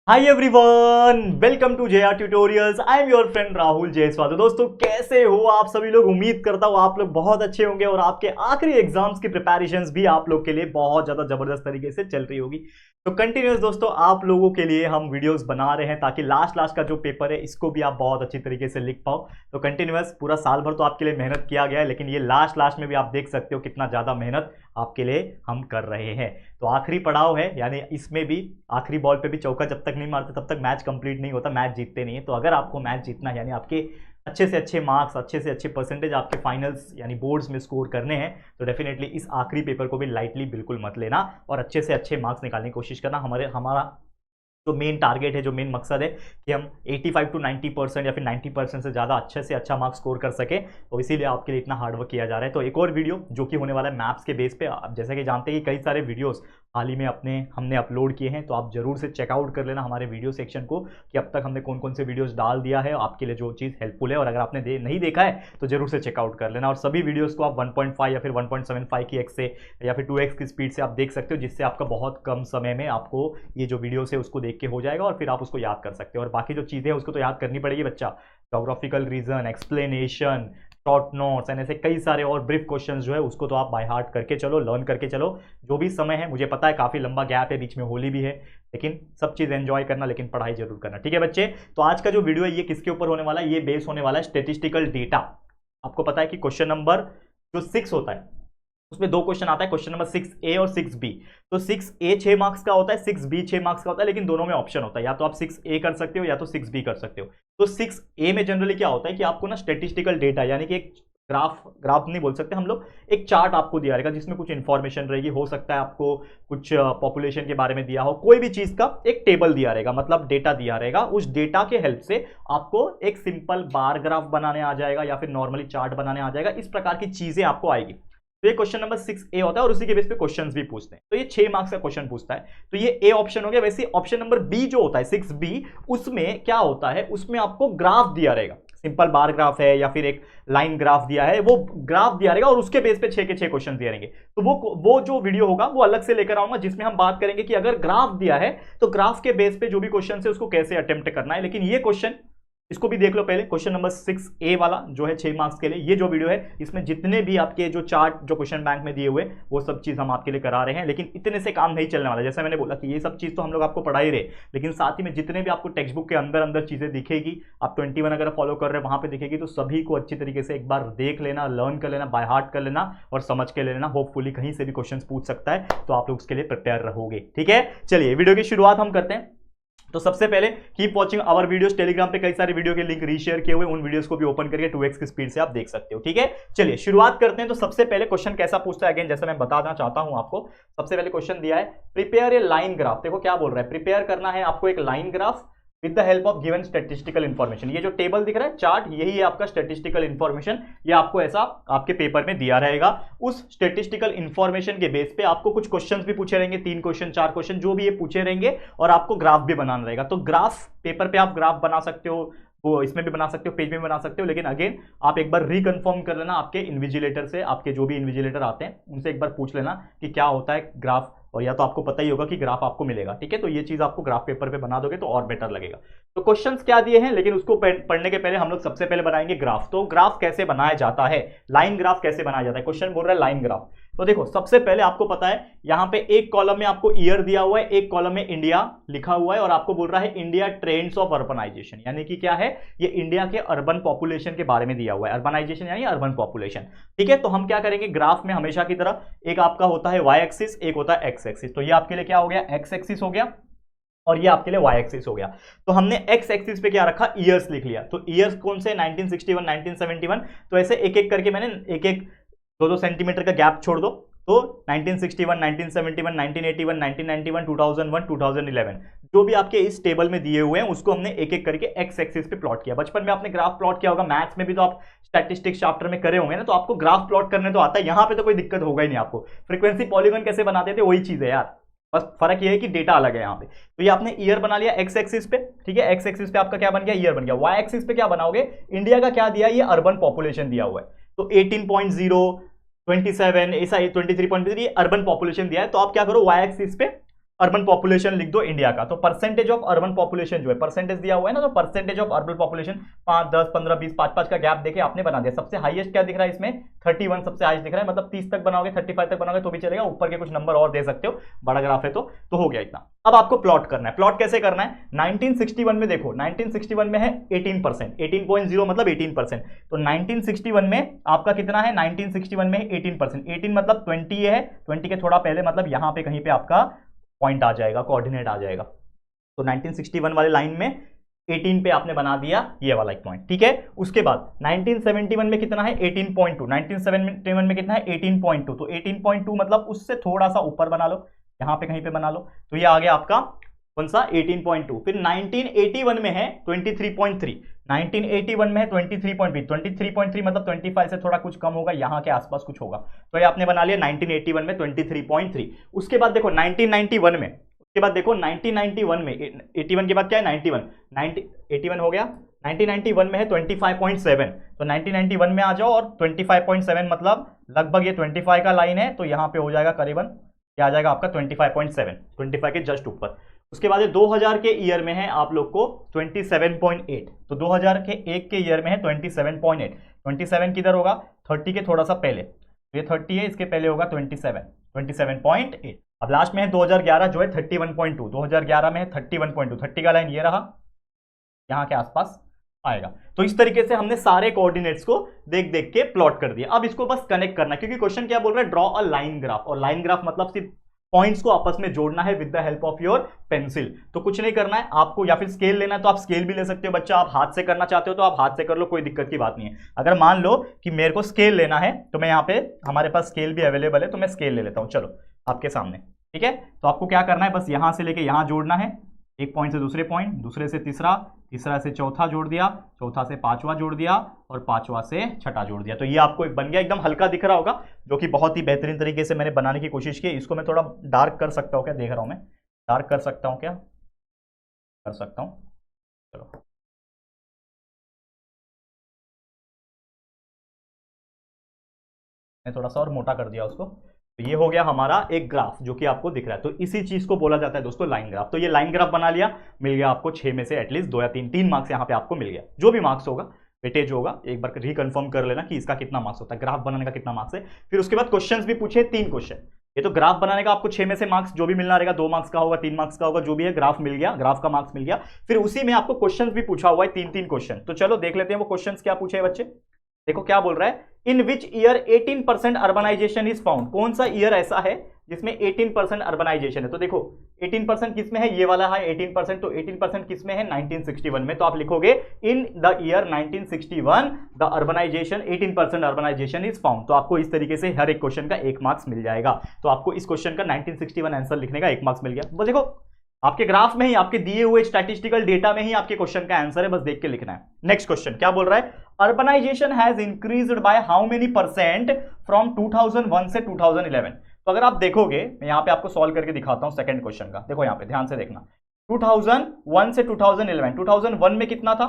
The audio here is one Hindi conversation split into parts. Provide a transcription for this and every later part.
Hi everyone, welcome to JR tutorials. I am your friend Rahul Jaiswal. तो दोस्तों, कैसे हो आप सभी लोग? उम्मीद करता हूँ आप लोग बहुत अच्छे होंगे और आपके आखिरी एग्जाम्स की प्रिपरेशंस भी आप लोग के लिए बहुत ज़्यादा ज़बरदस्त तरीके से चल रही होगी। तो कंटिन्यूस दोस्तों, आप लोगों के लिए हम वीडियोस बना रहे हैं ताकि लास्ट का जो पेपर है इसको भी आप बहुत अच्छी तरीके से लिख पाओ। तो कंटिन्यूस पूरा साल भर तो आपके लिए मेहनत किया गया है, लेकिन ये लास्ट में भी आप देख सकते हो कितना ज़्यादा मेहनत आपके लिए हम कर रहे हैं। तो आखिरी पड़ाव है, यानी इसमें भी आखिरी बॉल पे भी चौका जब तक नहीं मारते तब तक मैच कंप्लीट नहीं होता, मैच जीतते नहीं है। तो अगर आपको मैच जीतना है, यानी आपके अच्छे से अच्छे मार्क्स, अच्छे से अच्छे परसेंटेज आपके फाइनल्स यानी बोर्ड्स में स्कोर करने हैं, तो डेफिनेटली इस आखिरी पेपर को भी लाइटली बिल्कुल मत लेना और अच्छे से अच्छे मार्क्स निकालने की कोशिश करना। हमारा जो मेन टारगेट है, जो मेन मकसद है कि हम 85 to 90% या फिर 90% से ज़्यादा अच्छे से अच्छा मार्क्स स्कोर कर सके। तो इसीलिए आपके लिए इतना हार्डवर्क किया जा रहा है। तो एक और वीडियो जो कि होने वाला है मैप्स के बेस पे, आप जैसे कि जानते हैं कि कई सारे वीडियोस हाल ही में हमने अपलोड किए हैं, तो आप जरूर से चेकआउट कर लेना हमारे वीडियो सेक्शन को कि अब तक हमने कौन कौन से वीडियोस डाल दिया है आपके लिए, जो चीज़ हेल्पफुल है। और अगर आपने नहीं देखा है तो जरूर से चेकआउट कर लेना। और सभी वीडियोज़ को आप 1.5 या फिर 1.75 की एक्स से या फिर 2x की स्पीड से आप देख सकते हो, जिससे आपका बहुत कम समय में आपको ये जो वीडियोस है उसको देख के हो जाएगा और फिर आप उसको याद कर सकते हो। और बाकी जो चीज़ें हैं उसको तो याद करनी पड़ेगी बच्चा, geographical region, explanation, short notes and ऐसे कई सारे और ब्रीफ क्वेश्चंस जो है उसको तो आप बाय हार्ट करके चलो, लर्न करके चलो। जो भी समय है, मुझे पता है काफ़ी लंबा गैप है, बीच में होली भी है, लेकिन सब चीज़ एंजॉय करना, लेकिन पढ़ाई जरूर करना। ठीक है बच्चे? तो आज का जो वीडियो है ये किसके ऊपर होने वाला है? ये बेस होने वाला है स्टेटिस्टिकल डेटा। आपको पता है कि क्वेश्चन नंबर जो 6 होता है उसमें दो क्वेश्चन आता है, क्वेश्चन नंबर 6A और 6B। तो 6A 6 मार्क्स का होता है, 6B 6 मार्क्स का होता है, लेकिन दोनों में ऑप्शन होता है, या तो आप 6A कर सकते हो या तो 6B कर सकते हो। तो 6A में जनरली क्या होता है कि आपको ना स्टेटिस्टिकल डेटा यानी कि एक ग्राफ नहीं बोल सकते हम लोग, एक चार्ट आपको दिया रहेगा जिसमें कुछ इंफॉर्मेशन रहेगी। हो सकता है आपको कुछ पॉपुलेशन के बारे में दिया हो, कोई भी चीज का एक टेबल दिया रहेगा, मतलब डेटा दिया रहेगा। उस डेटा के हेल्प से आपको एक सिंपल बार ग्राफ बनाने आ जाएगा या फिर नॉर्मली चार्ट बनाने आ जाएगा। इस प्रकार की चीजें आपको आएगी। तो ये क्वेश्चन नंबर 6A होता है और उसी के बेस पे क्वेश्चंस भी पूछते हैं। तो ये 6 मार्क्स का क्वेश्चन पूछता है, तो ये A ऑप्शन हो गया। वैसे ऑप्शन नंबर B जो होता है 6B, उसमें क्या होता है, उसमें आपको ग्राफ दिया रहेगा, सिंपल बार ग्राफ है या फिर एक लाइन ग्राफ दिया है, वो ग्राफ दिया रहेगा और उसके बेस पे 6 के 6 क्वेश्चन दिए रहेंगे। तो वो जो वीडियो होगा वो अलग से लेकर आऊंगा, जिसमें हम बात करेंगे कि अगर ग्राफ दिया है तो ग्राफ के बेस पे जो भी क्वेश्चन है उसको कैसे अटेम्प्ट करना है। लेकिन ये क्वेश्चन, इसको भी देख लो पहले, क्वेश्चन नंबर 6A वाला जो है 6 मार्क्स के लिए, ये जो वीडियो है इसमें जितने भी आपके जो चार्ट जो क्वेश्चन बैंक में दिए हुए वो सब चीज हम आपके लिए करा रहे हैं। लेकिन इतने से काम नहीं चलने वाला, जैसे मैंने बोला कि ये सब चीज तो हम लोग आपको पढ़ा ही रहे, लेकिन साथ ही में जितने भी आपको टेक्स्ट बुक के अंदर अंदर चीजें दिखेगी, आप 21 अगर फॉलो कर रहे हैं वहां पर दिखेगी, तो सभी को अच्छी तरीके से एक बार देख लेना, लर्न कर लेना, बाय हार्ट कर लेना और समझ के लेना। होपफुली कहीं से भी क्वेश्चन पूछ सकता है, तो आप लोग उसके लिए प्रिपेयर रहोगे। ठीक है, चलिए वीडियो की शुरुआत हम करते हैं। तो सबसे पहले keep watching our videos. Telegram पे कई सारे वीडियो के लिंक रीशेयर किए हुए, उन वीडियोस को भी ओपन करके 2x की स्पीड से आप देख सकते हो। ठीक है, चलिए शुरुआत करते हैं। तो सबसे पहले क्वेश्चन कैसा पूछता है, अगेन जैसा मैं बताना चाहता हूं आपको, सबसे पहले क्वेश्चन दिया है प्रिपेयर ए लाइन ग्राफ। देखो क्या बोल रहा है, प्रिपेयर करना है आपको एक line graph with the help of given statistical information. ये जो टेबल दिख रहा है, चार्ट, यही है आपका स्टैटिस्टिकल इन्फॉर्मेशन। ये आपको ऐसा आपके पेपर में दिया रहेगा। उस स्टैटिस्टिकल इन्फॉर्मेशन के बेस पे आपको कुछ क्वेश्चंस भी पूछे रहेंगे, 3 क्वेश्चन 4 क्वेश्चन जो भी ये पूछे रहेंगे, और आपको ग्राफ भी बनाना रहेगा। तो ग्राफ पेपर पे आप ग्राफ बना सकते हो, वो इसमें भी बना सकते हो, पेज में बना सकते हो, लेकिन अगेन आप एक बार रिकन्फर्म कर लेना आपके इन्विजिलेटर से, आपके जो भी इन्विजिलेटर आते हैं उनसे एक बार पूछ लेना कि क्या होता है ग्राफ, और या तो आपको पता ही होगा कि ग्राफ आपको मिलेगा। ठीक है, तो ये चीज आपको ग्राफ पेपर पे बना दोगे तो और बेटर लगेगा। तो क्वेश्चंस क्या दिए हैं, लेकिन उसको पढ़ने के पहले हम लोग सबसे पहले बनाएंगे ग्राफ। तो ग्राफ कैसे बनाया जाता है, लाइन ग्राफ कैसे बनाया जाता है, क्वेश्चन बोल रहा है लाइन ग्राफ। तो देखो सबसे पहले आपको पता है यहां पे एक कॉलम में आपको ईयर दिया हुआ है, एक कॉलम में इंडिया लिखा हुआ है, और आपको बोल रहा है इंडिया ट्रेंड्स ऑफ अर्बनाइजेशन, यानी कि क्या है, ये इंडिया के अर्बन पॉपुलेशन के बारे में दिया हुआ है। अर्बनाइजेशन यानी अर्बन पॉपुलेशन। ठीक है, तो हम क्या करेंगे, ग्राफ में हमेशा की तरह एक आपका होता है वाई एक्सिस, एक होता है एक्स एक्सिस। तो ये आपके लिए क्या हो गया, एक्स एक्सिस हो गया, और ये आपके लिए वाई एक्सिस हो गया। तो हमने एक्स एक्सिस पे क्या रखा, ईयर्स लिख लिया। तो ईयर्स कौन से, 1961, 1971। तो ऐसे एक एक करके मैंने एक एक 2-2 सेंटीमीटर का गैप छोड़ दो। तो 1961, 1971, 1981, 1991, 2001, 2011 जो भी आपके इस टेबल में दिए हुए हैं उसको हमने एक एक करके एक्स एक्सिस पे प्लॉट किया। बचपन में आपने ग्राफ प्लॉट किया होगा, मैथ्स में भी तो आप स्टैटिस्टिक्स चैप्टर में करे होंगे ना, तो आपको ग्राफ प्लॉट करने तो आता है। यहां पे तो कोई दिक्कत होगा ही नहीं आपको। फ्रीक्वेंसी पॉलीगन कैसे बनाते थे वही चीज है यार, बस फर्क ये है कि डेटा अलग है यहाँ पे। तो ये आपने ईयर बना लिया एक्स एक्सिस पे। ठीक है, एक्स एक्सिस पे आपका क्या बन गया, ईयर बन गया। वाई एक्सिस पे क्या बनाओगे, इंडिया का क्या दिया, ये अर्बन पॉपुलेशन दिया हुआ है। तो 18.0, 27, ऐसा 23.3 अर्बन पॉपुलेशन दिया है। तो आप क्या करो, वाई एक्सिस पे अर्बन पॉपुलेशन लिख दो इंडिया का, तो परसेंटेज ऑफ अर्बन पॉपुलेशन जो है, परसेंटेज दिया हुआ है ना, तो परसेंटेज ऑफ अर्बन पॉपुलेशन 5, 10, 15, 20, 5 का गैप देके आपने बना दिया। सबसे हाईएस्ट क्या दिख रहा है इसमें, 31 सबसे हाईएस्ट दिख रहा है, मतलब 30 तक बनाओगे, 35 तक बनाओगे तो भी चलेगा, ऊपर के कुछ नंबर और दे सकते हो, बड़ा ग्राफ है तो हो गया इतना। अब आपको प्लॉट करना है। प्लॉट कैसे करना है, 1961 में देखो, 1961 में है 18%, 18.0 मतलब 18%, तो 1961 में आपका कितना है, 1961 में 18%, 18 मतलब 20 है, 20 के थोड़ा पहले मतलब यहां पे कहीं पे आपका पॉइंट आ जाएगा, कोऑर्डिनेट आ जाएगा। तो 1961 वाले लाइन में 18 पे आपने बना दिया ये वाला एक पॉइंट, ठीक है। उसके बाद 1971 में कितना है, 18.2, 1971 में कितना है 18.2, तो 18.2 मतलब उससे थोड़ा सा ऊपर बना लो, यहां पे कहीं पे बना लो, तो ये आ गया आपका कौन सा 18.2। फिर 1981 में है 23.3, 1981 में है 23.3, 23.3 मतलब 25 से थोड़ा कुछ कम होगा, यहां के आसपास कुछ होगा, तो ये आपने बना लिया 1981 में 23.3। उसके बाद देखो 1991 में, उसके बाद देखो 1991 में, 81 के बाद क्या है 91, 81 हो गया, 1991 में है 25.7, तो 1991 में आ जाओ और 25.7 मतलब लगभग ये 25 का लाइन है, तो यहां पे हो जाएगा करीबन क्या आ जाएगा आपका 25.7, 25 के जस्ट ऊपर। उसके बाद 2000 के ईयर में है आप लोग को 27.8, तो 2000 के एक के ईयर में है 27.8, 27 किधर होगा 30 के थोड़ा सा पहले, तो ये 30 है, इसके पहले होगा 27.8। अब लास्ट में है 2011 जो है 31.2, 2011 में है 31.2, 30 का लाइन ये रहा, यहां के आसपास आएगा। तो इस तरीके से हमने सारे कोऑर्डिनेट्स को देख देख के प्लॉट कर दिया। अब इसको बस कनेक्ट करना है, क्योंकि क्वेश्चन क्या बोल रहा है, ड्रॉ अ लाइन ग्राफ, और लाइन ग्राफ मतलब सिर्फ पॉइंट्स को आपस में जोड़ना है with the help of your pencil. तो कुछ नहीं करना है आपको, या फिर स्केल लेना है तो आप स्केल भी ले सकते हो बच्चा, आप हाथ से करना चाहते हो तो आप हाथ से कर लो, कोई दिक्कत की बात नहीं है। अगर मान लो कि मेरे को स्केल लेना है तो मैं यहाँ पे, हमारे पास स्केल भी अवेलेबल है, तो मैं स्केल ले लेता हूँ, चलो आपके सामने, ठीक है। तो आपको क्या करना है, बस यहां से लेके यहां जोड़ना है, एक पॉइंट से दूसरे पॉइंट, दूसरे से तीसरा, तीसरा से चौथा जोड़ दिया, चौथा से पांचवा जोड़ दिया, और पांचवा से छठा जोड़ दिया, तो ये आपको एक बन गया, एकदम हल्का दिख रहा होगा, जो कि बहुत ही बेहतरीन तरीके से मैंने बनाने की कोशिश की। इसको मैं थोड़ा डार्क कर सकता हूँ क्या, देख रहा हूं मैं, डार्क कर सकता हूँ क्या, कर सकता हूँ, चलो मैं थोड़ा सा और मोटा कर दिया उसको। तो ये हो गया हमारा एक ग्राफ जो कि आपको दिख रहा है, तो इसी चीज को बोला जाता है दोस्तों लाइन ग्राफ। तो ये लाइन ग्राफ बना लिया, मिल गया आपको 6 में से एटलीस्ट 2 या 3 मार्क्स यहाँ पे आपको मिल गया। जो भी मार्क्स होगा वेटेज होगा, एक बार रिकन्फर्म कर लेना कि इसका कितना मार्क्स होता है, ग्राफ बनाने का कितना मार्क्स है। फिर उसके बाद क्वेश्चंस भी पूछे 3 क्वेश्चन, ये तो ग्राफ बनाने का आपको 6 में से मार्क्स जो भी मिलना रहेगा, 2 मार्क्स का होगा, 3 मार्क्स का होगा, जो भी है ग्राफ मिल गया, ग्राफ का मार्क्स मिल गया। फिर उसी में आपको क्वेश्चंस भी पूछा हुआ है 3 क्वेश्चन, तो चलो देख लेते हैं वो क्वेश्चंस क्या पूछे हैं बच्चे। देखो क्या बोल रहा है, in which year 18% urbanisation is found, कौन सा ईयर ऐसा है जिसमें 18% अर्बनाइजेशन है। तो देखो 18% किस में है, ये वाला है 18%, तो 18% किस में है 1961 में, तो आप लिखोगे in the year 1961 the urbanisation 18% urbanisation is found. तो आपको इस तरीके से हर एक क्वेश्चन का 1 मार्क्स मिल जाएगा। तो आपको इस क्वेश्चन का 1961 आंसर लिखने का 1 मार्क्स मिल गया। बस देखो आपके ग्राफ में ही, आपके दिए हुए स्टैटिस्टिकल डेटा में ही आपके क्वेश्चन का आंसर है, बस देख के लिखना है। नेक्स्ट क्वेश्चन क्या बोल रहा है, urbanisation has increased by how many percent from 2001 से 2011। तो अगर आप देखोगे, मैं यहां पे आपको सॉल्व करके दिखाता हूं सेकंड क्वेश्चन का, देखो यहां पे ध्यान से देखना, 2001 से 2011, 2001 में कितना था,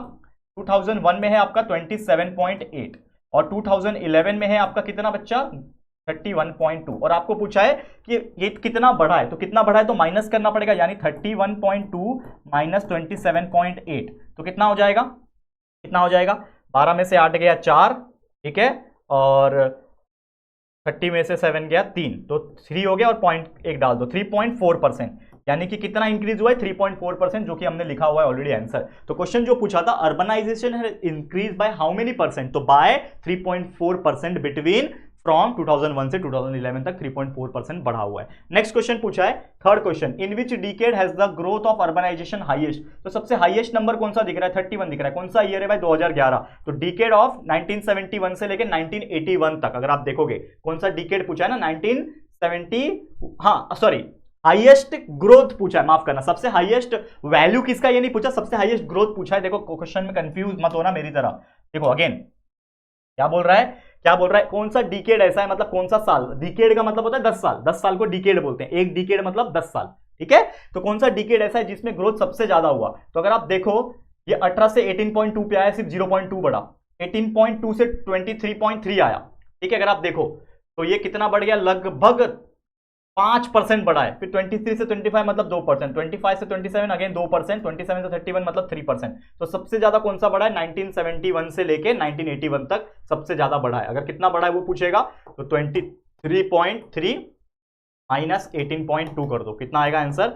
2001 में है आपका 27.8, और 2011 में है आपका कितना बच्चा 31.2, और आपको पूछा है कि ये कितना बढ़ा है, तो कितना बढ़ा है तो माइनस करना पड़ेगा, यानी 31.2 माइनस 27.8, तो कितना हो जाएगा, कितना हो जाएगा, 12 में से 8 गया 4, ठीक है, और 30 में से 7 गया 3, तो 3 हो गया, और पॉइंट 1 डाल दो, 3.4%, यानी कि कितना इंक्रीज हुआ है 3.4%, जो कि हमने लिखा हुआ है ऑलरेडी आंसर। तो क्वेश्चन जो पूछा था अर्बनाइजेशन है increase by how many percent, तो बाय 3.4% बिटवीन फ्रॉम 2001 से 2011 तक 3.4% बढ़ा हुआ है। नेक्स्ट क्वेश्चन पूछा है third question, in which decade has the growth of urbanisation highest. तो सबसे हाईएस्ट नंबर कौन सा दिख रहा है, 31 दिख रहा है, कौन सा ईयर है भाई 2011, तो डिकेड ऑफ 1971 से लेकर 1981 तक अगर आप देखोगे, कौन सा डिकेड पूछा है ना 1970, हाँ सॉरी हाईएस्ट ग्रोथ पूछा है, माफ करना, सबसे हाईएस्ट वैल्यू किसका ये नहीं पूछा, सबसे हाईएस्ट ग्रोथ पूछा है। देखो क्वेश्चन में कंफ्यूज मत होना मेरी तरह, देखो अगेन क्या बोल रहा है, क्या बोल रहा है, कौन सा डिकेड ऐसा है, मतलब कौन सा साल, डिकेड का मतलब होता है 10 साल, 10 साल को डिकेड बोलते हैं, एक डिकेड मतलब 10 साल, ठीक है। तो कौन सा डिकेड ऐसा है जिसमें ग्रोथ सबसे ज्यादा हुआ, तो अगर आप देखो ये 18 से 18.2 पे आया, सिर्फ 0.2 बढ़ा, 18.2 से 23.3 आया, ठीक है। अगर आप देखो तो ये कितना बढ़ गया, लगभग 5% बढ़ा है। फिर 23 से 25 मतलब 2%, 25 से 27 अगेन 2%, 27 से 31 मतलब 3%। तो सबसे ज्यादा कौन सा बढ़ा है? 1971 से लेके 1981 तक सबसे ज्यादा बढ़ा है। अगर कितना बढ़ा है वो पूछेगा तो 23.3 माइनस 18.2 कर दो, कितना आएगा आंसर?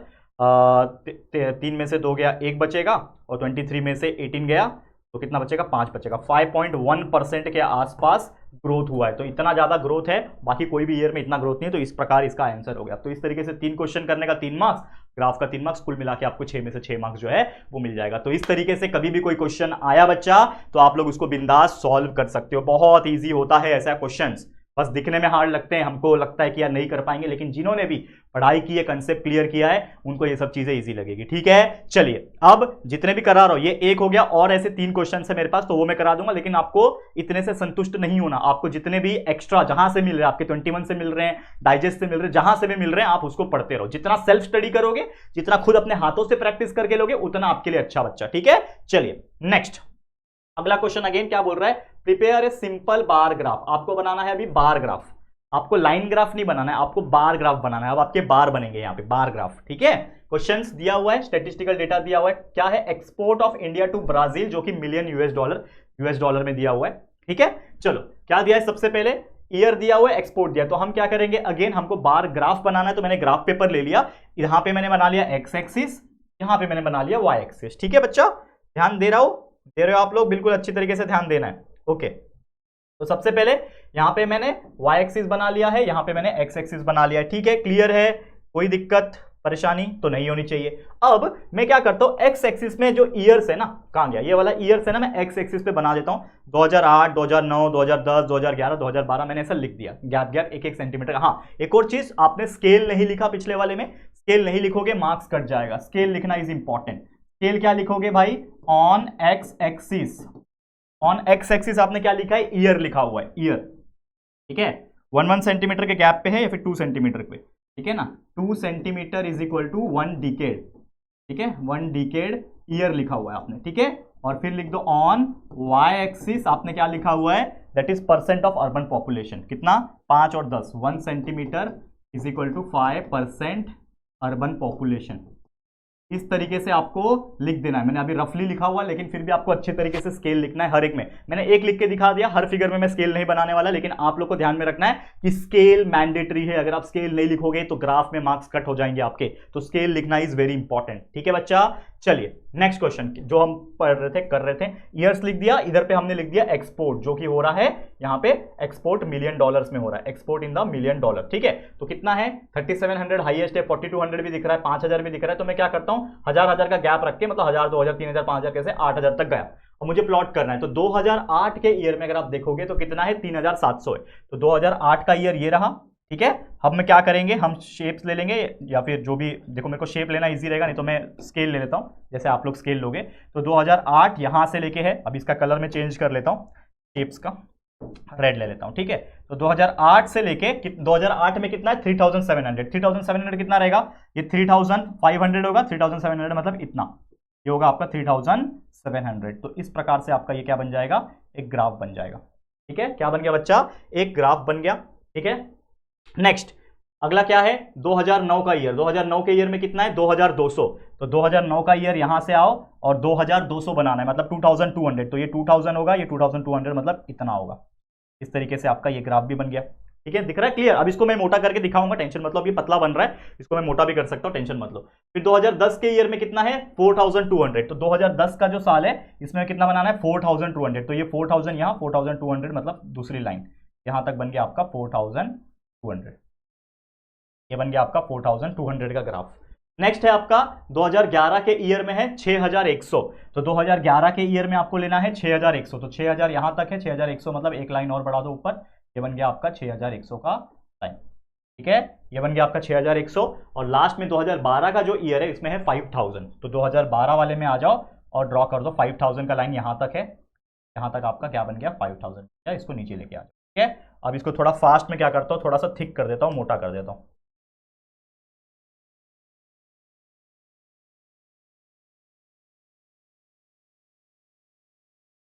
3 में से 2 गया, 1 बचेगा, और 23 में से 18 गया तो कितना बचेगा? 5 बचेगा। 5.1% के आसपास ग्रोथ हुआ है। तो इतना ज्यादा ग्रोथ है, बाकी कोई भी ईयर में इतना ग्रोथ नहीं है। तो इस प्रकार इसका आंसर हो गया। तो इस तरीके से 3 क्वेश्चन करने का 3 मार्क्स, ग्राफ का 3 मार्क्स, कुल मिला के आपको 6 में से 6 मार्क्स जो है वो मिल जाएगा। तो इस तरीके से कभी भी कोई क्वेश्चन आया बच्चा तो आप लोग उसको बिंदास सॉल्व कर सकते हो। बहुत ईजी होता है ऐसा क्वेश्चन, बस दिखने में हार्ड लगते हैं, हमको लगता है कि यार नहीं कर पाएंगे, लेकिन जिन्होंने भी पढ़ाई की है, कंसेप्ट क्लियर किया है, उनको ये सब चीजें इजी लगेगी। ठीक है, चलिए अब जितने भी करा रहा हूं, ये एक हो गया, और ऐसे 3 क्वेश्चन है मेरे पास, तो वो मैं करा दूंगा। लेकिन आपको इतने से संतुष्ट नहीं होना, आपको जितने भी एक्स्ट्रा जहां से मिल रहे हैं, आपके 21 से मिल रहे हैं, डाइजेस्ट से मिल रहे हैं, जहां से भी मिल रहे हैं, आप उसको पढ़ते रहो। जितना सेल्फ स्टडी करोगे, जितना खुद अपने हाथों से प्रैक्टिस करके लोगे, उतना आपके लिए अच्छा बच्चा। ठीक है, चलिए नेक्स्ट अगला क्वेश्चन अगेन क्या बोल रहा है? Prepare a simple bar graph. आपको बनाना है अभी बार ग्राफ, आपको लाइन ग्राफ नहीं बनाना है, आपको बार ग्राफ बनाना है। अब आपके बार बनेंगे यहाँ पे, बार ग्राफ। ठीक है, क्वेश्चंस दिया हुआ है, स्टैटिस्टिकल डेटा दिया हुआ है। क्या है? Export of India to Brazil, जो कि मिलियन यूएस डॉलर में दिया हुआ है। ठीक है, चलो क्या दिया है? सबसे पहले ईयर दिया हुआ है, एक्सपोर्ट दिया। तो हम क्या करेंगे? अगेन हमको बार ग्राफ बनाना है, तो मैंने ग्राफ पेपर ले लिया। यहां पे मैंने बना लिया एक्स एक्सिस, यहां पे मैंने बना लिया वाई एक्सिस। ठीक है बच्चा, ध्यान दे रहे हो आप लोग, बिल्कुल अच्छी तरीके से ध्यान देना है। ओके, तो सबसे पहले यहां पे मैंने y एक्सिस बना लिया है, यहां पे मैंने x एक्सिस बना लिया है। ठीक है, क्लियर है? कोई दिक्कत परेशानी तो नहीं होनी चाहिए। अब मैं क्या करता हूं, x एक्सिस में जो ईयर्स है ना, कहां गया ये वाला ईयर्स है ना, मैं x एक्सिस पे बना देता हूं। 2008, 2009, 2010, 2011, 2012 मैंने ऐसा लिख दिया, गैप गैप 1-1 सेंटीमीटर। हाँ, एक और चीज, आपने स्केल नहीं लिखा पिछले वाले में, स्केल नहीं लिखोगे मार्क्स कट जाएगा। स्केल लिखना इज इंपॉर्टेंट। स्केल क्या लिखोगे भाई? On x axis. On x axis आपने क्या लिखा है? ईयर लिखा हुआ है, ईयर। ठीक है, 1 सेंटीमीटर के गैप पे है या फिर 2 सेंटीमीटर पे? ठीक है ना, 2 centimetre is equal to 1 decade. ठीक है, 1 डिकेड ईयर लिखा हुआ है आपने। ठीक है, और फिर लिख दो ऑन वाई एक्सिस आपने क्या लिखा हुआ है? That is percent of urban population. कितना? 5 और 10, 1 centimetre is equal to 5% urban population. इस तरीके से आपको लिख देना है। मैंने अभी रफली लिखा हुआ, लेकिन फिर भी आपको अच्छे तरीके से स्केल लिखना है हर एक में। मैंने एक लिख के दिखा दिया, हर फिगर में मैं स्केल नहीं बनाने वाला, लेकिन आप लोग को ध्यान में रखना है कि स्केल मैंडेटरी है। अगर आप स्केल नहीं लिखोगे तो ग्राफ में मार्क्स कट हो जाएंगे आपके। तो स्केल लिखना इज वेरी इंपॉर्टेंट। ठीक है बच्चा, चलिए नेक्स्ट क्वेश्चन जो हम पढ़ रहे थे, कर रहे थे, ईयर्स लिख दिया, इधर पे हमने लिख दिया एक्सपोर्ट, जो कि हो रहा है यहाँ पे एक्सपोर्ट मिलियन डॉलर्स में हो रहा है, export in the million dollar. ठीक है, तो कितना है? 3700 हाईएस्ट है, 4200 भी दिख रहा है, 5000 भी दिख रहा है। तो मैं क्या करता हूँ, हजार का गैप रख के, मतलब 1000, 2000, 3000, 5000 कैसे 8000 तक गया, और मुझे प्लॉट करना है। तो 2008 के ईयर में अगर आप देखोगे तो कितना है? 3700 है। तो 2008 का ईयर ये रहा। ठीक है, अब मैं क्या करेंगे, हम शेप्स ले लेंगे, या फिर जो भी, देखो मेरे को शेप लेना इजी रहेगा, नहीं तो मैं स्केल ले लेता हूँ, जैसे आप लोग स्केल लोगे। तो 2008 यहां से लेके है, अब इसका कलर मैं चेंज कर लेता हूँ, शेप्स का रेड ले लेता हूँ। ठीक है, तो 2008 से लेके 2008 में कितना है? 3700। 3700 कितना रहेगा? ये 3500 होगा, 3700 मतलब इतना, ये होगा आपका 3700। तो इस प्रकार से आपका ये क्या बन जाएगा? एक ग्राफ बन जाएगा। ठीक है, क्या बन गया बच्चा? एक ग्राफ बन गया। ठीक है, नेक्स्ट अगला क्या है? 2009 का ईयर। 2009 के ईयर में कितना है? 2200। तो 2009 का ईयर यहां से आओ और 2200 बनाना है, मतलब 2200। तो ये 2000 होगा, ये 2200 मतलब इतना होगा। इस तरीके से आपका ये ग्राफ भी बन गया। ठीक है, दिख रहा है क्लियर? अब इसको मैं मोटा करके दिखाऊंगा, टेंशन मतलब, ये पतला बन रहा है, इसको मैं मोटा भी कर सकता हूं, टेंशन मतलब। फिर 2010 के ईयर में कितना है? 4200। तो 2010 का जो साल है, इसमें कितना बनाना है? 4200। तो ये 4000 यहां, 4200 मतलब दूसरी लाइन यहां तक बन गया आपका 4200। ये बन गया आपका 4200 का ग्राफ। नेक्स्ट है आपका 2011 के ईयर में है 6100। तो 2011 के ईयर में आपको लेना है 6100। तो 6000 यहां तक है, 6100 मतलब एक लाइन और बढ़ा दो ऊपर, ये बन गया आपका 6100 का लाइन। ठीक है, ये बन गया आपका 6100। और लास्ट में 2012 का जो ईयर है, इसमें है 5000। तो 2012 वाले में आ जाओ और ड्रॉ कर दो 5000 का लाइन, यहां तक है, यहां तक आपका क्या बन गया? 5000। इसको नीचे लेके आ जाओ। ठीक है, अब इसको थोड़ा फास्ट में क्या करता हूँ, थोड़ा सा थिक कर देता हूँ, मोटा कर देता हूँ।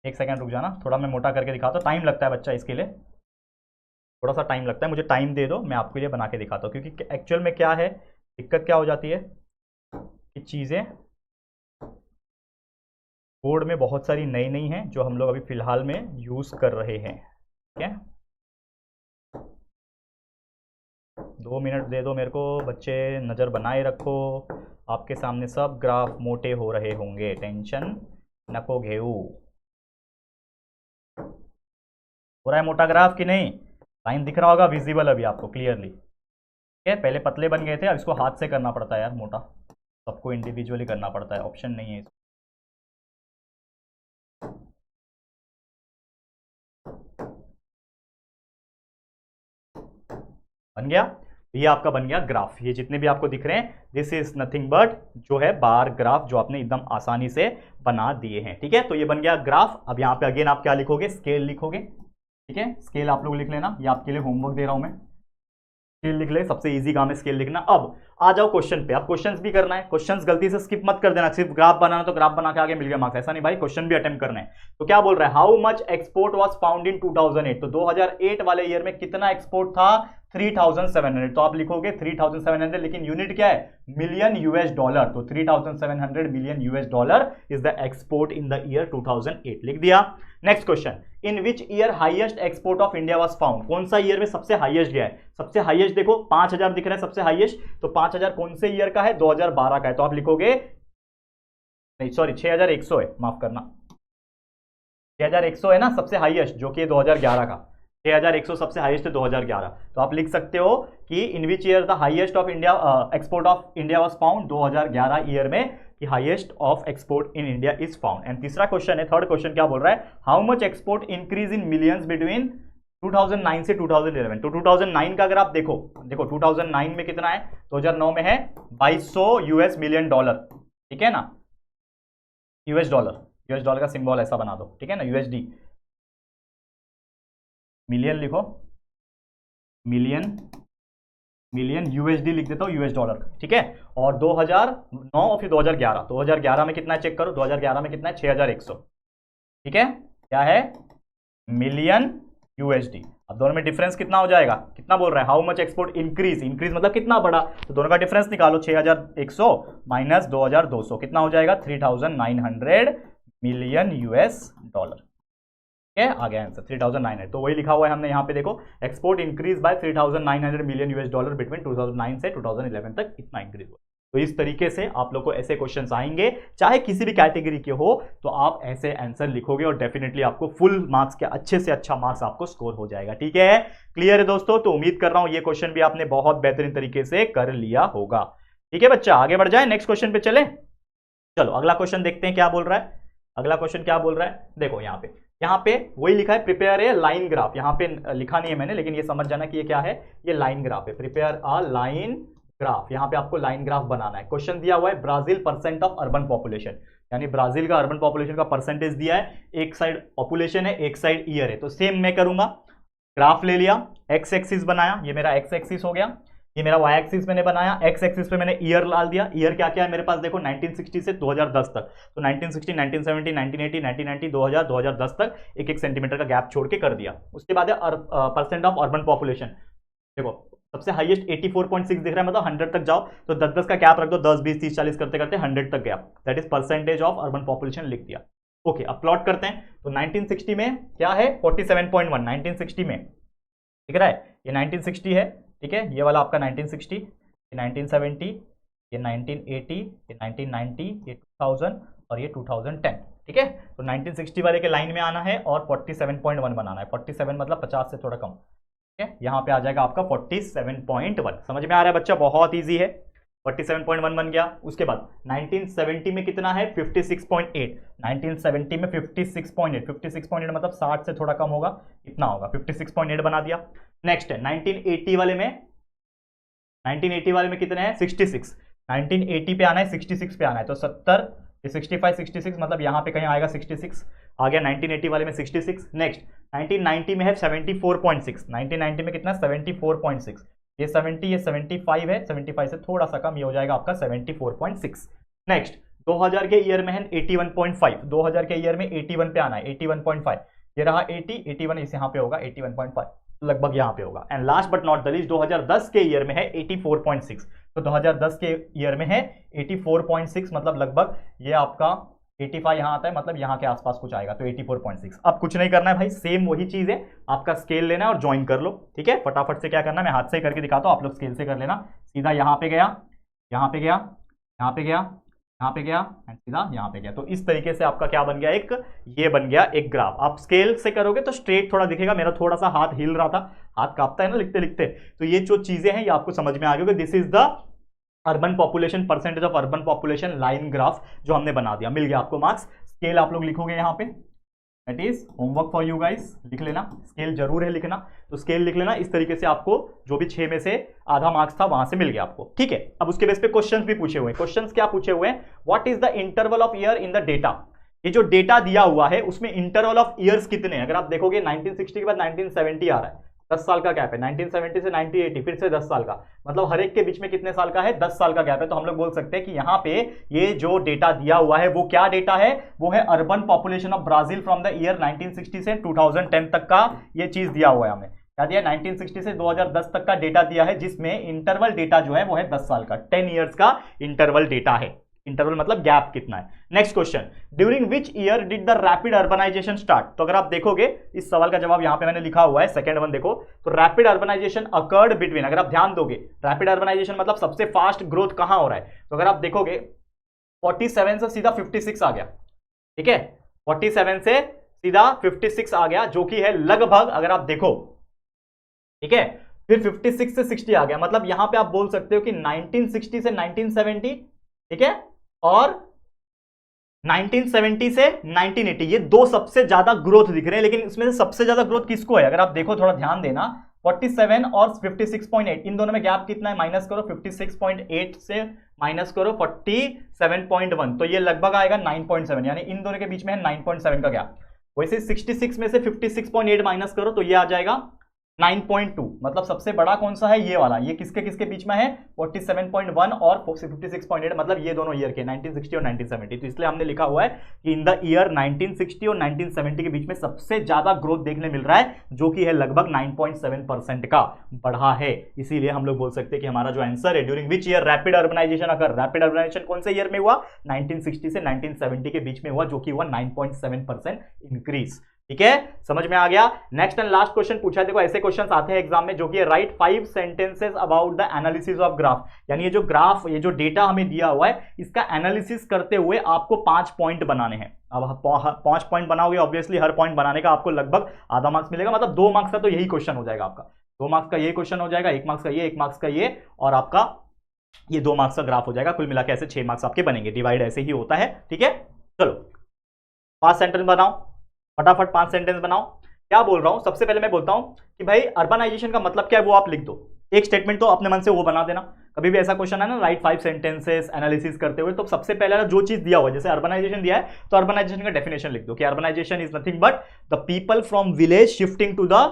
एक सेकंड रुक जाना, थोड़ा मैं मोटा करके दिखाता हूँ, टाइम लगता है बच्चा इसके लिए, थोड़ा सा टाइम लगता है, मुझे टाइम दे दो, मैं आपके लिए बना के दिखाता हूँ, क्योंकि एक्चुअल में क्या है, दिक्कत क्या हो जाती है कि चीज़ें कोड में बहुत सारी नई नई हैं जो हम लोग अभी फ़िलहाल में यूज़ कर रहे हैं। ठीक है, 2 मिनट दे दो मेरे को बच्चे, नज़र बनाए रखो, आपके सामने सब ग्राफ मोटे हो रहे होंगे, टेंशन नको घेऊ। हो रहा है मोटा ग्राफ कि नहीं? लाइन दिख रहा होगा विजिबल अभी आपको क्लियरली। ठीक है, पहले पतले बन गए थे, अब इसको हाथ से करना पड़ता है यार मोटा, सबको इंडिविजुअली करना पड़ता है, ऑप्शन नहीं है। बन गया, ये आपका बन गया ग्राफ। ये जितने भी आपको दिख रहे हैं दिस इज नथिंग बट जो है बार ग्राफ, जो आपने एकदम आसानी से बना दिए हैं। ठीक है, तो ये बन गया ग्राफ। अब यहाँ पे अगेन आप क्या लिखोगे, स्केल लिखोगे। ठीक है, स्केल आप लोग लिख लेना, ये आपके लिए होमवर्क दे रहा हूं मैं, स्केल लिख ले, सबसे इजी काम है स्केल लिखना। अब आ जाओ क्वेश्चन पे, अब क्वेश्चंस भी करना है, क्वेश्चंस गलती से स्किप मत कर देना, सिर्फ ग्राफ बनाना तो ग्राफ बना के आगे मिल गया मार्क्स, ऐसा नहीं भाई, क्वेश्चन भी अटेम्प्ट करना है। तो क्या बोल रहा है, how much export was found in 2008, तो 2008 वाले ईयर में कितना एक्सपोर्ट था, 3700। तो आप लिखोगे 3700, लेकिन यूनिट क्या है, मिलियन यूएस डॉलर, तो 3700 million US dollar is the export in the year 2008, लिख दिया। Next question, in which year highest export of India was found, कौन सा ईयर में सबसे हाईएस्ट गया है, सबसे हाईएस्ट देखो 5000 दिख रहा है सबसे हाईएस्ट, तो 5000 कौन से ईयर का है, 2012 का है, तो आप लिखोगे, नहीं सॉरी 6100 है, माफ करना, 6100 है ना सबसे हाईएस्ट, जो कि 2011 का, 6100 सबसे हाईएस्ट है 2011। तो आप लिख सकते हो कि in which year the highest of India export of India was found, 2011 year में कि highest of export in India is found. And तीसरा क्वेश्चन है, थर्ड क्वेश्चन क्या बोल रहा है, how much export increase in millions between 2009 से 2011। तो 2009 का अगर आप देखो 2009 में कितना है, 2009 में है 2200 यूएस मिलियन डॉलर। ठीक है ना, यूएस डॉलर का सिंबल ऐसा बना दो, ठीक है ना, यूएसडी, मिलियन लिखो, मिलियन यूएसडी लिख देता हूं, यूएस डॉलर। ठीक है, और 2009 और फिर 2011 में कितना है चेक करो, 2011 में कितना है 6100। ठीक है, क्या है, मिलियन यूएसडी। अब दोनों में डिफरेंस कितना हो जाएगा, कितना बोल रहा है, हाउ मच एक्सपोर्ट इंक्रीज मतलब कितना बढ़ा, तो दोनों का डिफरेंस निकालो, 6100 माइनस 2200 कितना हो जाएगा, 3900 मिलियन यूएस डॉलर। ठीक है, आ गया आंसर 3900। तो वही लिखा हुआ है हमने यहाँ पे, देखो export increase by 3900 million US dollar between 2009 से 2011 तक, इतना इंक्रीज हुआ। तो इस तरीके से आप लोग को ऐसे क्वेश्चंस आएंगे, चाहे किसी भी कैटेगरी के हो, तो आप ऐसे आंसर लिखोगे और डेफिनेटली आपको फुल मार्क्स के अच्छे से अच्छा मार्क्स आपको स्कोर हो जाएगा। ठीक है, क्लियर है दोस्तों? तो उम्मीद कर रहा हूं ये क्वेश्चन भी आपने बहुत बेहतरीन तरीके से कर लिया होगा। ठीक है बच्चा, आगे बढ़ जाए, नेक्स्ट क्वेश्चन पे चले। चलो अगला क्वेश्चन देखते हैं क्या बोल रहा है। अगला क्वेश्चन क्या बोल रहा है, देखो यहाँ पे वही लिखा है, प्रिपेयर ए लाइन ग्राफ। यहाँ पे लिखा नहीं है मैंने, लेकिन ये समझ जाना कि ये क्या है, ये लाइन ग्राफ है, प्रिपेयर अ लाइन ग्राफ। यहाँ पे आपको लाइन ग्राफ बनाना है। क्वेश्चन दिया हुआ है Brazil percent of urban population, यानी ब्राजील का अर्बन पॉपुलेशन का परसेंटेज दिया है, एक साइड पॉपुलेशन है एक साइड ईयर है। तो सेम मैं करूंगा, ग्राफ ले लिया, एक्स एक्सिस बनाया, ये मेरा एक्स एक्सिस हो गया, ये मेरा वाई एक्सिस मैंने बनाया, एक्स एक्सिस पे मैंने ईयर डाल दिया। ईयर क्या क्या है मेरे पास, देखो 1960 से 2010 तक, तो 1960, 1970, 1980, 1990, 2000, 2010 तक एक एक सेंटीमीटर का गैप छोड़ के कर दिया। उसके बाद है परसेंट ऑफ अर्बन पॉपुलेशन, देखो सबसे हाईएस्ट 84.6 दिख रहा है, मतलब 100 तक जाओ तो 10-10 का गैप रख दो, 10, 20, 30, 40 करते करते 100 तक gap, that is percentage of urban population लिख दिया। ओके, अब प्लॉट करते हैं। तो 1960 में क्या है 47.1, 1960 में दिख रहा है, ये 1960 है। ठीक है, ये वाला आपका 1960, ये 1970, ये 1980, ये 1990, ये 2000 और ये 2010। ठीक है, तो 1960 वाले के लाइन में आना है और 47.1 बनाना है। 47 मतलब 50 से थोड़ा कम। ठीक है, यहाँ पे आ जाएगा आपका 47.1। समझ में आ रहा है बच्चा, बहुत ईजी है। 47.1 बन गया। उसके बाद 1970 में कितना है 56.8, 1970 में 56.8, 56.8 मतलब 60 से थोड़ा कम होगा, इतना होगा, 56.8 बना दिया। नेक्स्ट है 1980 वाले में, 1980 वाले में कितने हैं 66, 1980 पे आना है 66 पे आना है, तो 70, 65, 66 मतलब यहाँ पे कहीं आएगा 66 आ गया 1980 वाले में 66। नेक्स्ट 1990 में है 74.6, 1990 में कितना 74.6, ये 70, ये 75 है, 75 से थोड़ा सा कम, ये हो जाएगा आपका 74.6। नेक्स्ट 2000 के ईयर में है 81.5, 2000 के ईयर में 81 पे आना है 81.5, ये रहा 80, 81 इस यहाँ पे होगा 81.5। लगभग यहां पे होगा। And last but not the least 2010 के ईयर में है 84.6, तो 2010 के ईयर में है 84.6, मतलब लगभग ये आपका 85 यहां आता है, मतलब यहां के आसपास कुछ आएगा, तो 84.6। अब कुछ नहीं करना है भाई, सेम वही चीज है, आपका स्केल लेना है और ज्वाइन कर लो, ठीक है। फटाफट से क्या करना है, मैं हाथ से ही करके दिखाता हूं, आप लोग स्केल से कर लेना। सीधा यहां पे गया, यहां पे गया, यहां पे गया, यहां पे गया, एंड सीधा यहां पे गया। तो इस तरीके से आपका क्या बन गया, एक ये बन गया एक ग्राफ। आप स्केल से करोगे तो स्ट्रेट थोड़ा दिखेगा, मेरा थोड़ा सा हाथ हिल रहा था, हाथ कांपता है ना लिखते लिखते, तो ये जो चीजें हैं ये आपको समझ में आ गई। This is the urban population, percentage of urban population line graph जो हमने बना दिया, मिल गया आपको मार्क्स। स्केल आप लोग लिखोगे यहाँ पे, that is homework for you guys, लिख लेना, स्केल जरूर है लिखना, तो स्केल लिख लेना। इस तरीके से आपको जो भी 6 में से आधा मार्क्स था वहां से मिल गया आपको, ठीक है। अब उसके बेस पे क्वेश्चंस भी पूछे हुए हैं। क्वेश्चंस क्या पूछे हुए हैं, what is the interval of year in the data. ये जो डेटा दिया हुआ है उसमें इंटरवल ऑफ ईयर्स कितने हैं। अगर आप देखोगे 1960 के बाद 1970 आ रहा है, 10 साल का गैप है, 1970 से 1980 फिर से 10 साल का, मतलब हर एक के बीच में कितने साल का है, 10 साल का गैप है। तो हम लोग बोल सकते हैं कि यहाँ पे ये जो डेटा दिया हुआ है वो क्या डेटा है, वो है urban population of Brazil from the year 1960 से 2010 तक का ये चीज दिया हुआ है। हमें क्या दिया, 1960 से 2010 तक का डेटा दिया है, जिसमें इंटरवल डेटा जो है वो है 10 साल का, 10 ईयर्स का इंटरवल डेटा है। इंटरवल मतलब गैप कितना है। Next question, during which year did the rapid urbanisation start. तो अगर आप देखोगे इस सवाल का जवाब यहां पे मैंने लिखा हुआ है, सेकंड वन देखो, तो रैपिड अर्बनाइजेशन अकर्ड बिटवीन, अगर आप ध्यान दोगे रैपिड अर्बनाइजेशन मतलब सबसे फास्ट ग्रोथ कहां हो रहा है, तो अगर आप देखोगे 47 से सीधा 56 आ गया, ठीक है, 47 से सीधा 56 आ गया, जो कि है लगभग, अगर आप देखो, ठीक है, फिर 56 से 60 आ गया, मतलब यहां पे आप बोल सकते हो कि 1960 से 1970, ठीक है, और 1970 से 1980, ये दो सबसे ज्यादा ग्रोथ दिख रहे हैं। लेकिन इसमें से सबसे ज्यादा ग्रोथ किसको है, अगर आप देखो थोड़ा ध्यान देना, 47 और 56.8, इन दोनों में गैप कितना है, माइनस करो, 56.8 से माइनस करो 47.1, तो ये लगभग आएगा 9.7, यानी इन दोनों के बीच में है 9.7 का गैप। वैसे 66 में से 56.8 माइनस करो तो ये आ जाएगा 9.2, मतलब सबसे बड़ा कौन सा है, ये वाला। ये किसके किसके बीच में है, 47.1 और 56.8, मतलब ये दोनों ईयर के 1960 और 1970। तो इसलिए हमने लिखा हुआ है कि इन द ईयर 1960 और 1970 के बीच में सबसे ज्यादा ग्रोथ देखने मिल रहा है, जो कि है लगभग 9.7% का बढ़ा है। इसीलिए हम लोग बोल सकते हैं कि हमारा जो आंसर है, during which year rapid urbanisation अगर, रैपिड अर्बनाइजेशन कौन से ईयर में हुआ, 1960 से 1970 के बीच में हुआ, जो कि हुआ 9.7% इंक्रीज। ठीक है, समझ में आ गया। नेक्स्ट एंड लास्ट क्वेश्चन पूछा है, देखो ऐसे क्वेश्चंस आते हैं एग्जाम में, जो कि right 5 sentences about the analysis of graph, यानी ये जो ग्राफ, ये जो डेटा हमें दिया हुआ है, इसका एनालिसिस करते हुए आपको 5 पॉइंट बनाने हैं। अब 5 पॉइंट बनाओगे, ऑब्वियसली हर पॉइंट बनाने का आपको लगभग आधा मार्क्स मिलेगा, मतलब 2 मार्क्स का तो यही क्वेश्चन हो जाएगा आपका, 2 मार्क्स का ये क्वेश्चन हो जाएगा, 1 मार्क्स का ये, 1 मार्क्स का ये, और आपका ये 2 मार्क्स का ग्राफ हो जाएगा। कुल मिला के ऐसे 6 मार्क्स आपके बनेंगे, डिवाइड ऐसे ही होता है। ठीक है, चलो 5 सेंटेंस बनाओ, फटाफट 5 सेंटेंस बनाओ। क्या बोल रहा हूं, सबसे पहले मैं बोलता हूं कि भाई अर्बनाइजेशन का मतलब क्या है, वो आप लिख दो, एक स्टेटमेंट तो अपने मन से वो बना देना। कभी भी ऐसा क्वेश्चन है ना, राइट 5 सेंटेंसेस एनालिसिस करते हुए, तो सबसे पहले जो चीज दिया हुआ है, जैसे अर्बनाइजेशन दिया है तो अर्बनाइजेशन का डेफिनेशन लिख दो कि urbanisation is nothing but the people from village shifting to the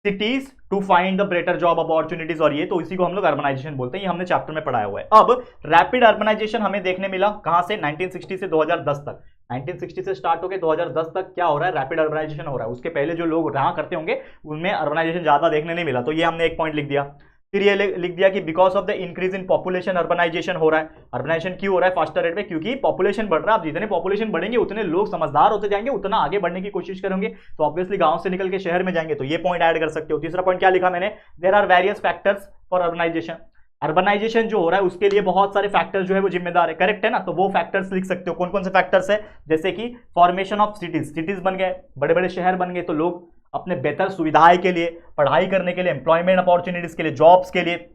cities to find the better job opportunities, और ये तो इसी को हम लोग अर्बनाइजेशन बोलते हैं, ये हमने चैप्टर में पढ़ाया हुआ है। अब रैपिड अर्बनाइजेशन हमें देखने मिला कहां से, 1960 से 2010 तक। 1960 से स्टार्ट होकर 2010 तक क्या हो रहा है, रैपिड अर्बनाइजेशन हो रहा है। उसके पहले जो लोग रहा करते होंगे उनमें अर्बनाइजेशन ज्यादा देखने नहीं मिला, तो ये हमने एक पॉइंट लिख दिया। फिर ये लिख दिया कि because of the increase in population urbanisation हो रहा है। अर्बनाइजेशन क्यों हो रहा है फास्टर रेट में, क्योंकि पॉपुलेशन बढ़ रहा है। आप जितने पॉपुलेशन बढ़ेंगे उतने लोग समझदार होते जाएंगे, उतना आगे बढ़ने की कोशिश करेंगे, तो ऑब्वियसली गांव से निकल के शहर में जाएंगे, तो ये पॉइंट ऐड कर सकते हो। तीसरा पॉइंट क्या लिखा मैंने, there are various factors for urbanisation. Urbanisation जो हो रहा है उसके लिए बहुत सारे फैक्टर्स जो है वो जिम्मेदार है, करेक्ट है ना, तो वो फैक्टर्स लिख सकते हो। कौन कौन से फैक्टर्स है, जैसे कि फॉर्मेशन ऑफ सिटीज, सिटीज बन गए, बड़े बड़े शहर बन गए, तो लोग अपने बेहतर सुविधाएं के लिए, पढ़ाई करने के लिए, एम्प्लॉयमेंट अपॉर्चुनिटीज के लिए, जॉब्स के लिए,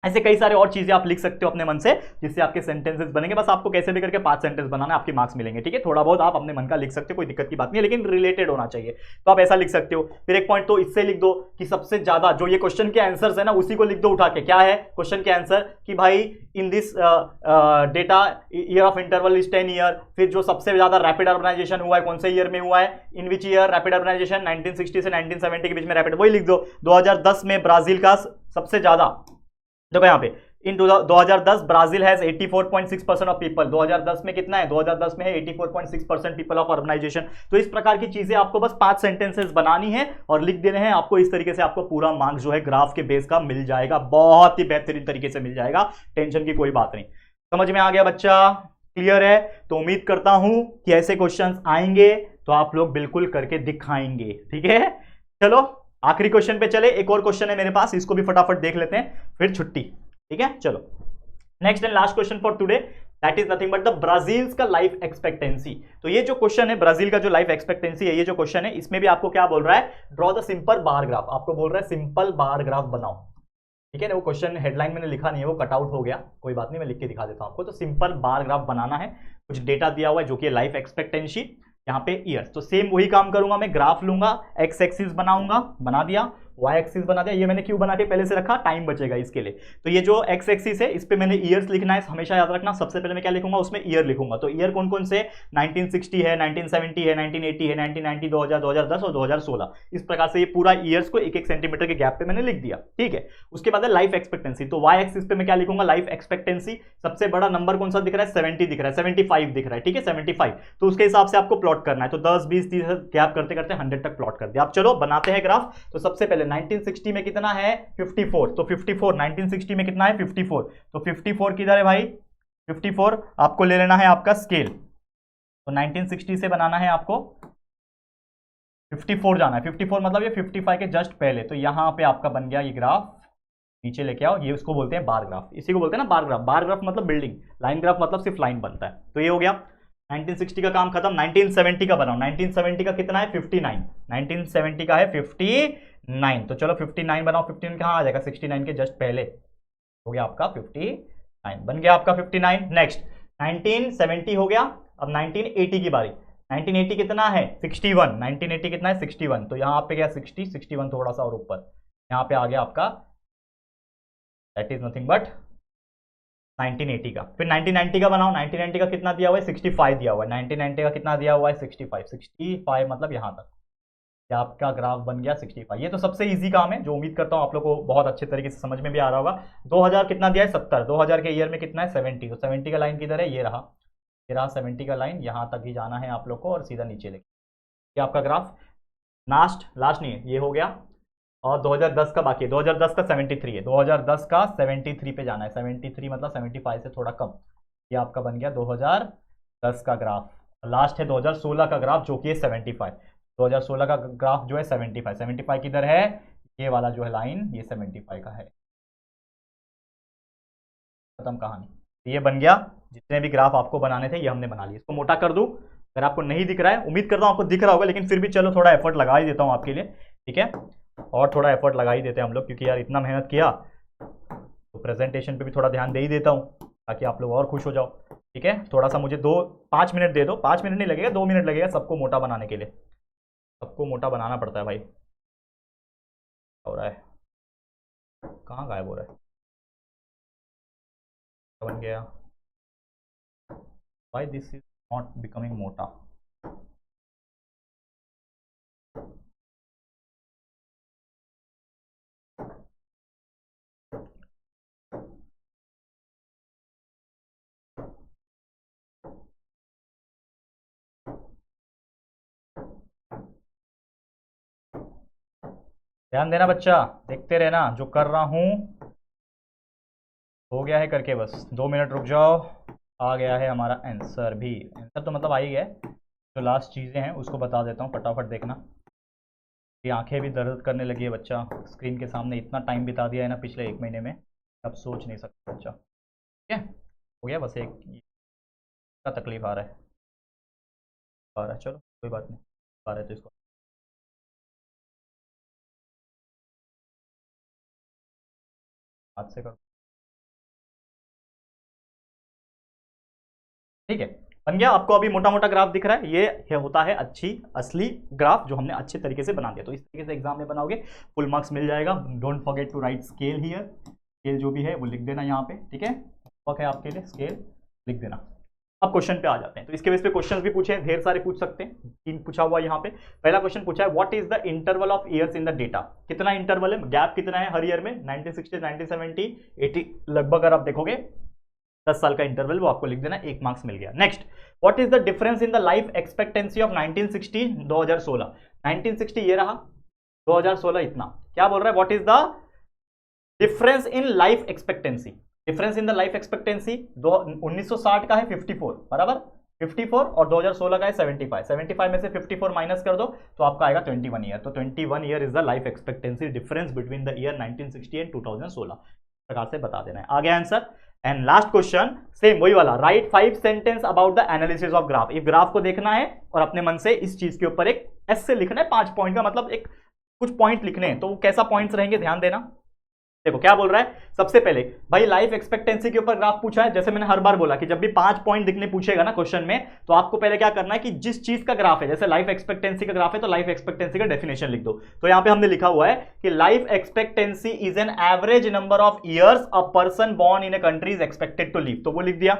ऐसे कई सारे और चीजें आप लिख सकते हो अपने मन से, जिससे आपके सेंटेंसेस बनेंगे। बस आपको कैसे भी करके 5 सेंटेंस बनाना है, आपके मार्क्स मिलेंगे। ठीक है, थोड़ा बहुत आप अपने मन का लिख सकते हो, कोई दिक्कत की बात नहीं है, लेकिन रिलेटेड होना चाहिए, तो आप ऐसा लिख सकते हो। फिर एक पॉइंट तो इससे लिख दो कि सबसे ज्यादा जो ये क्वेश्चन के आंसर्स है ना, उसी को लिख दो उठा के। क्या है क्वेश्चन के आंसर, कि भाई in this data year of interval is 10 year. फिर जो सबसे ज्यादा रैपिड अर्बनाइजेशन हुआ है कौन से ईयर में हुआ है, in which year rapid urbanisation, 1960 से 1970 के बीच में रैपिड, वही लिख दो। 2010 में ब्राजील का सबसे ज्यादा, देखो यहाँ पे इन 2010 ब्राजील हैज 84.6% ऑफ पीपल। 2010 में कितना है? 2010 में है 84.6% पीपल ऑफ अर्बनाइजेशन। तो इस प्रकार की चीजें आपको बस 5 सेंटेंसेस बनानी है और लिख देने हैं आपको। इस तरीके से आपको पूरा मार्क्स जो है ग्राफ के बेस का मिल जाएगा, बहुत ही बेहतरीन तरीके से मिल जाएगा, टेंशन की कोई बात नहीं। समझ में आ गया बच्चा? क्लियर है? तो उम्मीद करता हूं कि ऐसे क्वेश्चंस आएंगे तो आप लोग बिल्कुल करके दिखाएंगे। ठीक है, चलो आखिरी क्वेश्चन पे चले। एक और क्वेश्चन है मेरे पास, इसको भी फटाफट देख लेते हैं, फिर छुट्टी। ठीक है, चलो next and last question for today, that is nothing but the Brazil का लाइफ एक्सपेक्टेंसी। तो ये जो क्वेश्चन है ब्राजील का जो लाइफ एक्सपेक्टेंसी है, ये जो क्वेश्चन है, इसमें भी आपको क्या बोल रहा है? Draw the simple bar graph. आपको बोल रहा है सिंपल बार ग्राफ बनाओ। ठीक है ना, वो क्वेश्चन हेडलाइन मैंने लिखा नहीं है, वो कट आउट हो गया, कोई बात नहीं, मैं लिख के दिखा देता हूं आपको। तो सिंपल बार ग्राफ बनाना है, कुछ डेटा दिया हुआ है जो कि लाइफ एक्सपेक्टेंसी, यहाँ पे ईयर्स। तो सेम वही काम करूंगा मैं, ग्राफ लूंगा, एक्स एक्सिस बनाऊंगा, बना दिया, वाई एक्सिस बना दिया। ये मैंने क्यों बना के पहले से रखा? टाइम बचेगा इसके लिए। तो ये जो एक्स एक्सिस है इस पे मैंने ईयर्स लिखना है, हमेशा याद रखना। सबसे पहले मैं क्या लिखूंगा? उसमें ईयर लिखूंगा। तो ईयर कौन कौन से? 1960 है, 1970 है, 1980 है, 1990, 2000, 2010 और 2016। इस प्रकार से ये पूरा ईयर्स को एक एक सेंटीमीटर के गैप पे मैंने लिख दिया। ठीक है, उसके बाद है लाइफ एक्सपेक्टेंसी। तो वाई एक्सिस पे मैं क्या लिखूंगा? Life expectancy. सबसे बड़ा नंबर कौन सा दिख रहा है? 70 दिख रहा है, 75 दिख रहा है। ठीक है, 75। तो उसके हिसाब से आपको प्लॉट करना है। तो 10, 20, 30 गैप करते करते 100 तक प्लॉट कर दिया। आप चलो बनाते हैं ग्राफ। तो सबसे पहले 1960 में कितना है? 54। तो 54 1960 में कितना है? 54। तो 54 किधर है भाई? 54 आपको ले लेना है आपका स्केल। तो 1960 से बनाना है आपको 54 जाना है। 54 मतलब ये 55 के जस्ट पहले। तो यहां पे आपका बन गया ये ग्राफ, नीचे लेके आओ। ये उसको बोलते हैं बार ग्राफ, इसी को बोलते हैं ना बार ग्राफ। बार ग्राफ मतलब बिल्डिंग, लाइन ग्राफ मतलब सिर्फ लाइन बनता है। तो ये हो गया 1960 का काम खत्म। 1970 का बनाओ। 1970 का कितना है? 59। 1970 का है 59। तो चलो 59 बनाओ। 59 कहाँ आ जाएगा? 69 के जस्ट पहले। हो गया आपका 59, बन गया आपका 59। नेक्स्ट 1970 हो गया। अब 1980 की बारी। 1980 कितना है? 61। 1980 कितना है? 61। तो यहाँ पे गया 60, 61 थोड़ा सा और ऊपर, यहाँ पे आ गया आपका, दैट इज नथिंग बट 1980 का। फिर 1990 का बनाओ। 1990 का कितना दिया हुआ है? 65 दिया हुआ है। 1990 का कितना दिया हुआ है? 65। 65 मतलब यहाँ तक, ये आपका ग्राफ बन गया 65। ये तो सबसे इजी काम है, जो उम्मीद करता हूँ आप लोग को बहुत अच्छे तरीके से समझ में भी आ रहा होगा। 2000 कितना दिया है? 70। 2000 के ईयर में कितना है? 70। तो 70 का लाइन किधर है? ये रहा, ये रहा 70 का लाइन। यहाँ तक ही जाना है आप लोग को और सीधा नीचे लेके, ये आपका ग्राफ। लास्ट नहीं है, ये हो गया। और 2010 का बाकी है। 2010 का 73 है। 2010 का 73 पे जाना है। 73 मतलब 75 से थोड़ा कम। ये आपका बन गया 2010 का ग्राफ। लास्ट है 2016 का ग्राफ जो कि है 75। 2016 का ग्राफ जो है 75। 75 किधर है? ये वाला जो है लाइन, ये 75 का है। खत्म कहानी। ये बन गया। जितने भी ग्राफ आपको बनाने थे ये हमने बना लिए। इसको मोटा कर दूं अगर आपको नहीं दिख रहा है, उम्मीद करता हूं आपको दिख रहा होगा, लेकिन फिर भी चलो थोड़ा एफर्ट लगा ही देता हूं आपके लिए। ठीक है, और थोड़ा एफर्ट लगा ही देते हैं हम लोग, क्योंकि यार इतना मेहनत किया तो प्रेजेंटेशन पे भी थोड़ा ध्यान दे ही देता हूं ताकि आप लोग और खुश हो जाओ। ठीक है, थोड़ा सा मुझे 5 मिनट दे दो। 5 मिनट नहीं लगेगा, 2 मिनट लगेगा सबको मोटा बनाने के लिए। सबको मोटा बनाना पड़ता है भाई। हो रहा है, कहाँ गायब हो रहा है? बन गया। Why this is not becoming मोटा? ध्यान देना बच्चा, देखते रहना जो कर रहा हूं। हो गया है करके, बस 2 मिनट रुक जाओ। आ गया है हमारा आंसर भी। आंसर तो मतलब आ ही गया। जो लास्ट चीज़ें हैं उसको बता देता हूँ, फटाफट देखना। ये आंखें भी दर्द करने लगी है बच्चा, स्क्रीन के सामने इतना टाइम बिता दिया है ना पिछले 1 महीने में, अब सोच नहीं सकता बच्चा। ठीक है, हो गया। बस एक का तकलीफ आ रहा है, चलो कोई बात नहीं, आ रहा है तो इसको हाथ से करो। ठीक है, बन गया। आपको अभी मोटा मोटा ग्राफ दिख रहा है, ये होता है अच्छी असली ग्राफ जो हमने अच्छे तरीके से बना दिया। तो इस तरीके से एग्जाम में बनाओगे फुल मार्क्स मिल जाएगा। Don't forget to write scale here. Scale जो भी है वो लिख देना यहाँ पे। ठीक है, वर्क है आपके लिए, स्केल लिख देना। अब क्वेश्चन पे आ जाते हैं। तो इसके बेस पे क्वेश्चंस भी पूछे हैं, ढेर सारे पूछ सकते हैं। तीन पूछा हुआ यहाँ पे। पहला क्वेश्चन पूछा है what is the interval of years in the data, कितना इंटरवल है, गैप कितना है हर ईयर में, 1960, 1970, 80, लगभग अगर आप देखोगे 10 साल का इंटरवल, वो आपको लिख देना, 1 मार्क्स मिल गया। Next, what is the difference in the life expectancy of 1960 2016, 1960 ये रहा, 2016 इतना, क्या बोल रहा है, what is the difference in life expectancy, difference in the life expectancy 1960 का है 54 बराबर, 54 और 2016 का है 75, 75 में से 54 माइनस कर दो तो आपका आएगा 21 ईयर। तो 21 year is the life expectancy difference between the year 1960 and 2016, प्रकार से बता देना है। आगे answer. And last question same वही वाला, right 5 sentence about the analysis of graph. इस ग्राफ को देखना है और अपने मन से इस चीज के ऊपर एक ऐसे लिखना है, 5 पॉइंट का मतलब एक कुछ पॉइंट लिखने हैं। तो वो कैसा पॉइंट्स रहेंगे ध्यान देना। देखो क्या बोल रहा है, सबसे पहले भाई लाइफ एक्सपेक्टेंसी के ऊपर ग्राफ पूछा है। जैसे मैंने हर बार बोला कि जब भी 5 पॉइंट दिखने पूछेगा ना क्वेश्चन में, तो आपको पहले क्या करना है कि जिस चीज का ग्राफ है, जैसे लाइफ एक्सपेक्टेंसी का ग्राफ है तो लाइफ एक्सपेक्टेंसी का डेफिनेशन लिख दो। तो यहां पे हमने लिखा हुआ है कि life expectancy is an average number of years a person born in a country is expected to live, तो वो लिख दिया।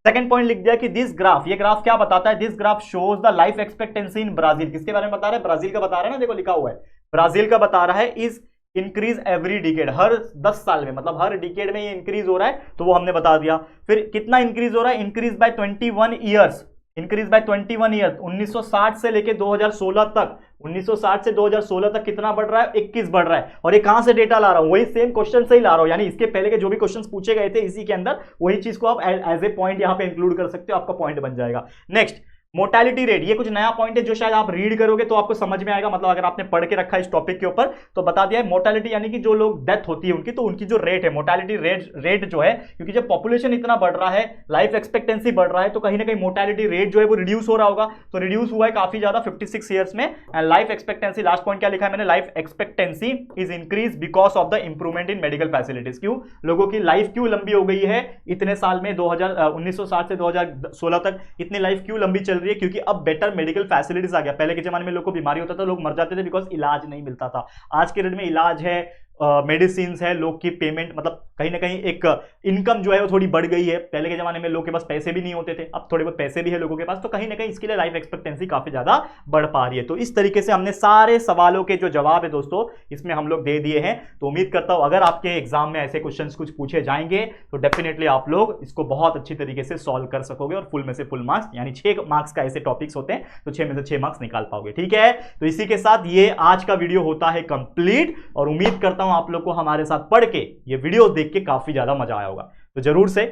सेकंड पॉइंट लिख दिया कि दिस ग्राफ, ये ग्राफ क्या बताता है, this graph shows the life expectancy in Brazil. किसके बारे में बता रहा है, ब्राजील का बता रहा है ना, देखो लिखा हुआ है ब्राजील का बता रहा है, इज इंक्रीज एवरी डिकेड, हर 10 साल में, मतलब हर डिकेड में ये इंक्रीज हो रहा है, तो वो हमने बता दिया। फिर कितना इंक्रीज हो रहा है, increase by 21 years, increase by 21 years, 1960 से लेके 2016 तक, 1960 से 2016 तक कितना बढ़ रहा है, 21 बढ़ रहा है। और ये कहां से डेटा ला रहा हूं, वही सेम क्वेश्चन से ही ला रहा हूं, यानी इसके पहले के जो भी क्वेश्चंस पूछे गए थे इसी के अंदर, वही चीज को आप एज ए पॉइंट यहां पे इंक्लूड कर सकते हो, आपका पॉइंट बन जाएगा। नेक्स्ट, मोर्टेलिटी रेट, ये कुछ नया पॉइंट है जो शायद आप रीड करोगे तो आपको समझ में आएगा, मतलब अगर आपने पढ़ के रखा है इस टॉपिक के ऊपर तो बता दिया है। मोर्टेलिटी यानी कि जो लोग डेथ होती है उनकी, तो उनकी जो रेट है, मोर्टेलिटी रेट जो है, क्योंकि जब पॉपुलेशन इतना बढ़ रहा है, लाइफ एक्सपेक्टेंसी बढ़ रहा है, तो कहीं ना कहीं मोर्टेलिटी रेट जो है वो रिड्यूस हो रहा होगा। तो रिड्यूस हुआ है काफी ज्यादा 56 ईयर्स में। And life expectancy, last point क्या लिखा है मैंने, life expectancy is increase because of the improvement in medical facilities. क्यों, लोगों की लाइफ क्यों लंबी हो गई है इतने साल में, 1960 से 2016 तक इतनी लाइफ क्यों लंबी चल रही है, क्योंकि अब बेटर मेडिकल फैसिलिटीज आ गया। पहले के जमाने में लोग को बीमारी होता था, लोग मर जाते थे बिकॉज इलाज नहीं मिलता था। आज के डेट में इलाज है, मेडिसिन है, लोग की पेमेंट, मतलब कहीं ना कहीं एक इनकम जो है वो थोड़ी बढ़ गई है। पहले के जमाने में लोग के पास पैसे भी नहीं होते थे, अब थोड़े बहुत पैसे भी है लोगों के पास, तो कहीं ना कहीं इसके लिए लाइफ एक्सपेक्टेंसी काफी ज्यादा बढ़ पा रही है। तो इस तरीके से हमने सारे सवालों के जो जवाब है दोस्तों इसमें हम लोग दे दिए हैं। तो उम्मीद करता हूं अगर आपके एग्जाम में ऐसे क्वेश्चन कुछ पूछे जाएंगे तो डेफिनेटली आप लोग इसको बहुत अच्छी तरीके से सॉल्व कर सकोगे और फुल में से फुल मार्क्स, यानी 6 मार्क्स का ऐसे टॉपिक्स होते हैं तो 6 में से 6 मार्क्स निकाल पाओगे। ठीक है, तो इसी के साथ ये आज का वीडियो होता है कंप्लीट, और उम्मीद करता हूं आप लोग को हमारे साथ पढ़ के, ये वीडियो देख के काफी ज्यादा मजा आया होगा। तो जरूर से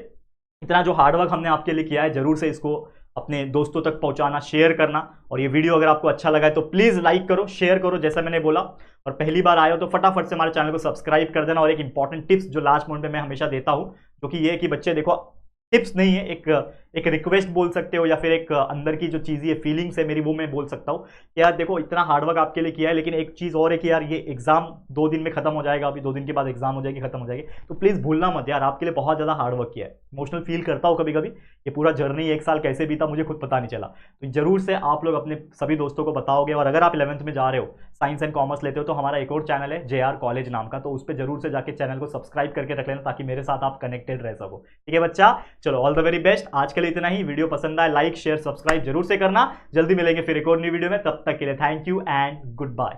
इतना जो हार्डवर्क हमने आपके लिए किया है, जरूर से इसको अपने दोस्तों तक पहुंचाना, शेयर करना। और ये वीडियो अगर आपको अच्छा लगा है तो प्लीज लाइक करो, शेयर करो जैसा मैंने बोला। और पहली बार आए हो तो फटाफट से हमारे चैनल को सब्सक्राइब कर देना। और एक इंपॉर्टेंट टिप्स जो लास्ट मोमेंट पे मैं हमेशा देता हूं, जो कि ये है कि बच्चे देखो, टिप्स नहीं है, एक रिक्वेस्ट बोल सकते हो, या फिर एक अंदर की जो चीज़ है, फीलिंग्स है मेरी, वो मैं बोल सकता हूँ कि यार देखो इतना हार्डवर्क आपके लिए किया है, लेकिन एक चीज़ और है कि यार ये एग्जाम 2 दिन में खत्म हो जाएगा, अभी 2 दिन के बाद एग्जाम हो जाएगी, खत्म हो जाएगी, तो प्लीज़ भूलना मत यार, आपके लिए बहुत ज़्यादा हार्डवर्क किया है। इमोशनल फील करता हूँ कभी कभी, ये पूरा जर्नी 1 साल कैसे बीता मुझे खुद पता नहीं चला। तो जरूर से आप लोग अपने सभी दोस्तों को बताओगे। और अगर आप 11th में जा रहे हो, साइंस एंड कॉमर्स लेते हो, तो हमारा एक और चैनल है JR कॉलेज नाम का, तो उस पर जरूर से जाके चैनल को सब्सक्राइब करके रख लेना ताकि मेरे साथ आप कनेक्टेड रह सको। ठीक है बच्चा, चलो ऑल द वेरी बेस्ट। आज के लिए इतना ही। वीडियो पसंद आए लाइक शेयर सब्सक्राइब जरूर से करना। जल्दी मिलेंगे फिर एक और न्यू वीडियो में, तब तक के लिए thank you and good bye.